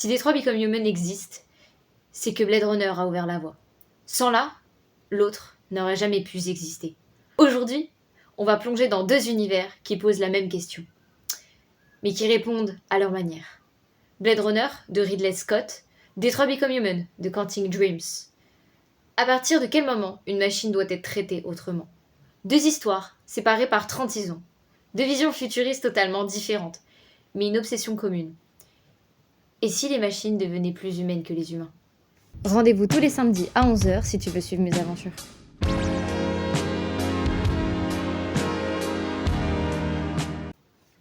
Si Detroit Become Human existe, c'est que Blade Runner a ouvert la voie. Sans là, l'autre n'aurait jamais pu exister. Aujourd'hui, on va plonger dans deux univers qui posent la même question, mais qui répondent à leur manière. Blade Runner de Ridley Scott, Detroit Become Human de Quantic Dreams. À partir de quel moment une machine doit être traitée autrement? Deux histoires, séparées par 36 ans. Deux visions futuristes totalement différentes, mais une obsession commune. Et si les machines devenaient plus humaines que les humains? Rendez-vous tous les samedis à 11h si tu veux suivre mes aventures.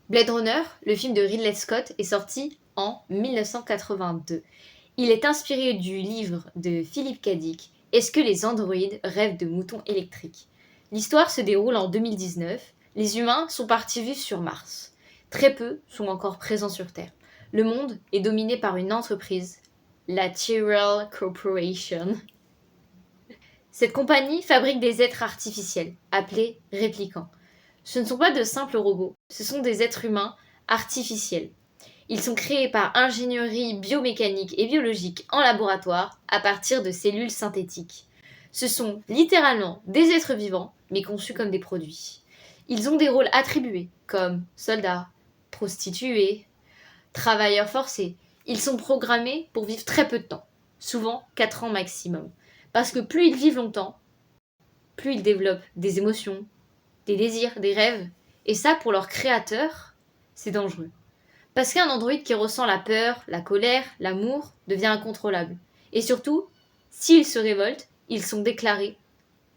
Blade Runner, le film de Ridley Scott, est sorti en 1982. Il est inspiré du livre de Philip K. Dick, Est-ce que les androïdes rêvent de moutons électriques? L'histoire se déroule en 2019. Les humains sont partis vivre sur Mars. Très peu sont encore présents sur Terre. Le monde est dominé par une entreprise, la Tyrell Corporation. Cette compagnie fabrique des êtres artificiels, appelés réplicants. Ce ne sont pas de simples robots, ce sont des êtres humains artificiels. Ils sont créés par ingénierie biomécanique et biologique en laboratoire à partir de cellules synthétiques. Ce sont littéralement des êtres vivants, mais conçus comme des produits. Ils ont des rôles attribués, comme soldats, prostituées, travailleurs forcés. Ils sont programmés pour vivre très peu de temps, souvent 4 ans maximum. Parce que plus ils vivent longtemps, plus ils développent des émotions, des désirs, des rêves. Et ça, pour leur créateur, c'est dangereux. Parce qu'un androïde qui ressent la peur, la colère, l'amour devient incontrôlable. Et surtout, s'ils se révoltent, ils sont déclarés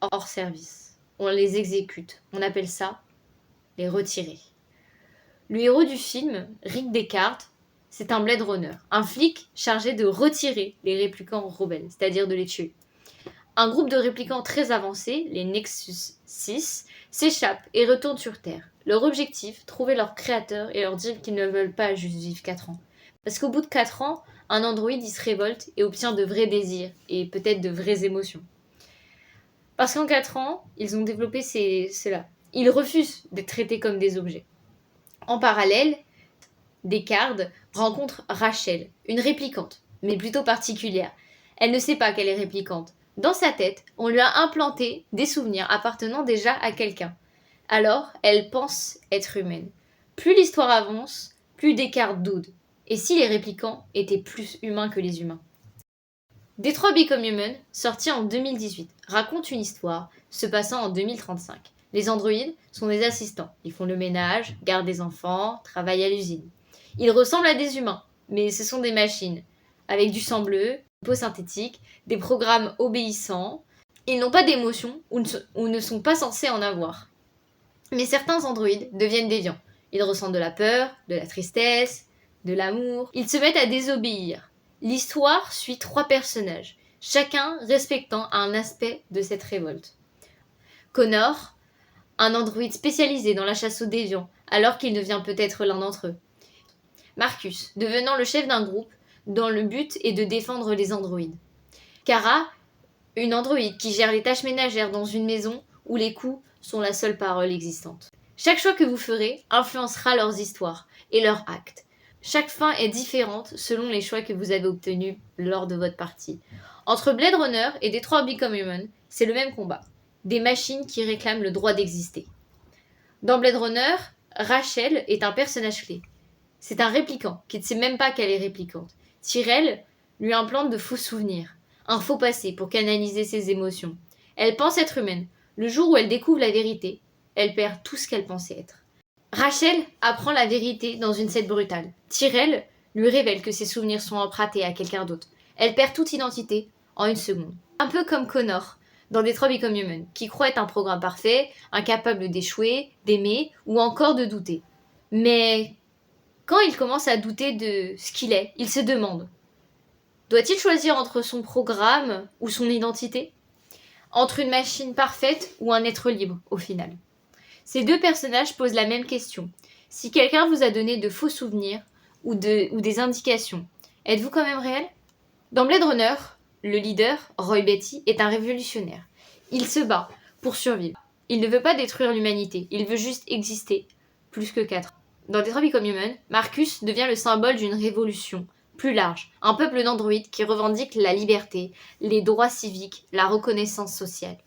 hors service. On les exécute. On appelle ça les retirés. Le héros du film, Rick Deckard, c'est un Blade Runner, un flic chargé de retirer les réplicants rebelles, c'est-à-dire de les tuer. Un groupe de réplicants très avancés, les Nexus 6, s'échappe et retourne sur Terre. Leur objectif, trouver leur créateur et leur dire qu'ils ne veulent pas juste vivre 4 ans. Parce qu'au bout de 4 ans, un androïde il se révolte et obtient de vrais désirs et peut-être de vraies émotions. Parce qu'en 4 ans, ils ont développé cela. Ils refusent d'être traités comme des objets. En parallèle, Deckard rencontre Rachel, une réplicante, mais plutôt particulière. Elle ne sait pas qu'elle est réplicante. Dans sa tête, on lui a implanté des souvenirs appartenant déjà à quelqu'un. Alors, elle pense être humaine. Plus l'histoire avance, plus Deckard doute. Et si les réplicants étaient plus humains que les humains? Detroit Become Human, sorti en 2018, raconte une histoire se passant en 2035. Les androïdes sont des assistants. Ils font le ménage, gardent des enfants, travaillent à l'usine. Ils ressemblent à des humains, mais ce sont des machines, avec du sang bleu, peau synthétique, des programmes obéissants. Ils n'ont pas d'émotions ou ne sont pas censés en avoir. Mais certains androïdes deviennent déviants. Ils ressentent de la peur, de la tristesse, de l'amour. Ils se mettent à désobéir. L'histoire suit 3 personnages, chacun respectant un aspect de cette révolte. Connor, un androïde spécialisé dans la chasse aux déviants, alors qu'il devient peut-être l'un d'entre eux. Marcus, devenant le chef d'un groupe dont le but est de défendre les androïdes. Kara, une androïde qui gère les tâches ménagères dans une maison où les coups sont la seule parole existante. Chaque choix que vous ferez influencera leurs histoires et leurs actes. Chaque fin est différente selon les choix que vous avez obtenus lors de votre partie. Entre Blade Runner et Detroit Become Human, c'est le même combat. Des machines qui réclament le droit d'exister. Dans Blade Runner, Rachel est un personnage clé. C'est un réplicant qui ne sait même pas qu'elle est réplicante. Tyrell lui implante de faux souvenirs, un faux passé pour canaliser ses émotions. Elle pense être humaine. Le jour où elle découvre la vérité, elle perd tout ce qu'elle pensait être. Rachel apprend la vérité dans une scène brutale. Tyrell lui révèle que ses souvenirs sont empruntés à quelqu'un d'autre. Elle perd toute identité en 1 seconde. Un peu comme Connor dans Detroit Become Human, qui croit être un programme parfait, incapable d'échouer, d'aimer ou encore de douter. Mais quand il commence à douter de ce qu'il est, il se demande: doit-il choisir entre son programme ou son identité? Entre une machine parfaite ou un être libre, au final? Ces 2 personnages posent la même question. Si quelqu'un vous a donné de faux souvenirs ou des indications, êtes-vous quand même réel? Dans Blade Runner, le leader, Roy Batty, est un révolutionnaire. Il se bat pour survivre. Il ne veut pas détruire l'humanité, il veut juste exister, plus que 4 ans. Dans Detroit Become Human, Marcus devient le symbole d'une révolution, plus large, un peuple d'androïdes qui revendique la liberté, les droits civiques, la reconnaissance sociale.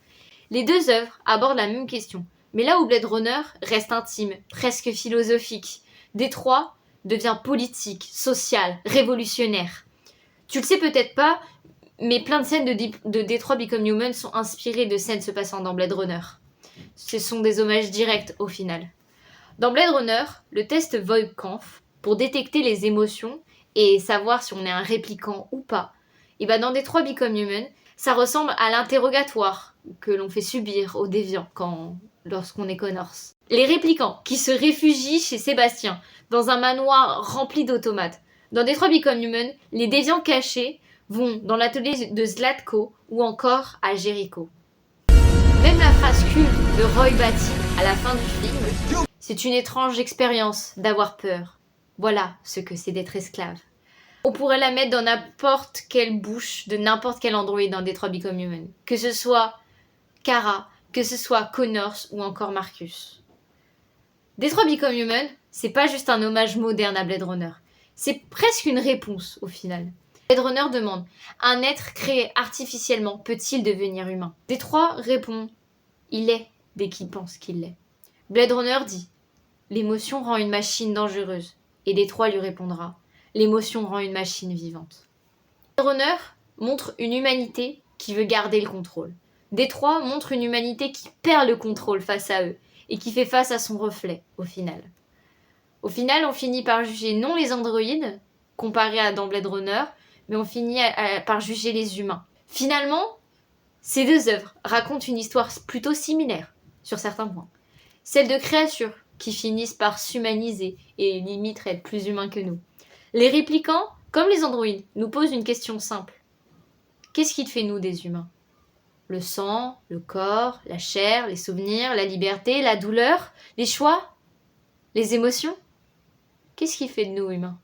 Les deux œuvres abordent la même question, mais là où Blade Runner reste intime, presque philosophique, Détroit devient politique, social, révolutionnaire. Tu le sais peut-être pas, mais plein de scènes de Detroit Become Human sont inspirées de scènes se passant dans Blade Runner. Ce sont des hommages directs au final. Dans Blade Runner, le test Voight-Kampff, pour détecter les émotions et savoir si on est un répliquant ou pas, et ben dans Detroit Become Human, ça ressemble à l'interrogatoire que l'on fait subir aux déviants lorsqu'on est Connors. Les répliquants qui se réfugient chez Sébastien dans un manoir rempli d'automates. Dans Detroit Become Human, les déviants cachés vont dans l'atelier de Zlatko ou encore à Jericho. Même la phrase culte de Roy Batty à la fin du film, c'est une étrange expérience d'avoir peur. Voilà ce que c'est d'être esclave. On pourrait la mettre dans n'importe quelle bouche de n'importe quel androïde dans Detroit Become Human. Que ce soit Kara, que ce soit Connors ou encore Marcus. Detroit Become Human, c'est pas juste un hommage moderne à Blade Runner. C'est presque une réponse au final. Blade Runner demande, un être créé artificiellement peut-il devenir humain? Détroit répond, il est dès qu'il pense qu'il l'est. Blade Runner dit, l'émotion rend une machine dangereuse. Et Détroit lui répondra, l'émotion rend une machine vivante. Blade Runner montre une humanité qui veut garder le contrôle. Détroit montre une humanité qui perd le contrôle face à eux et qui fait face à son reflet au final. Au final, on finit par juger non les androïdes, comparés à dans Blade Runner, mais on finit par juger les humains. Finalement, ces deux œuvres racontent une histoire plutôt similaire, sur certains points. Celle de créatures qui finissent par s'humaniser et limite être plus humains que nous. Les répliquants, comme les androïdes, nous posent une question simple. Qu'est-ce qui fait nous des humains? Le sang, le corps, la chair, les souvenirs, la liberté, la douleur, les choix, les émotions? Qu'est-ce qui fait de nous humains?